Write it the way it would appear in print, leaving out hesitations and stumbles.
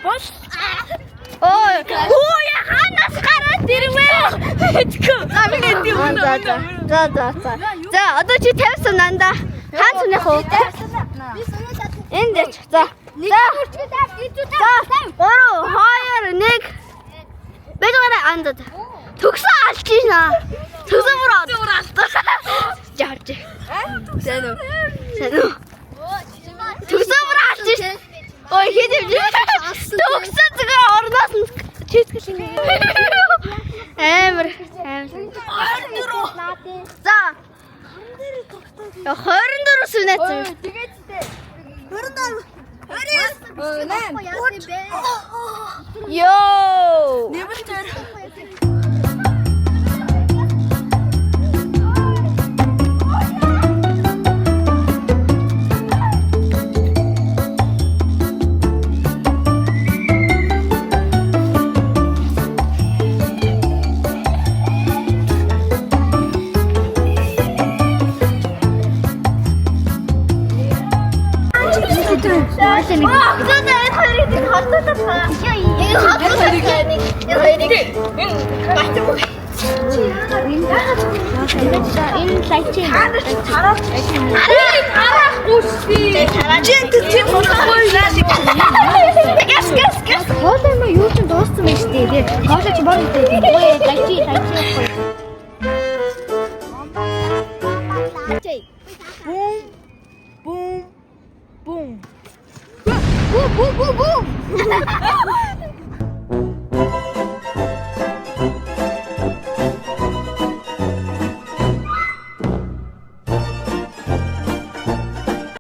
Бош. Ой, ханаас гараад ирвэ. За би гэдэг юм. За, одоо чи 50 санаанда хаан сүнэх үү? Энд яч. За. 3 2 1 Бэлгэрэ андад. Төгсөн алж ийна. Төгсөн бүр алдсан. Жаарч. Сайн уу? Төгсөн бүр алж ийш. Ой хэдэв. Төгсөн зүгээр орноос нь чийтгэл ингэ. Амар. За. 24 сүнэт. Тэгээд 24. Йоо. Boom.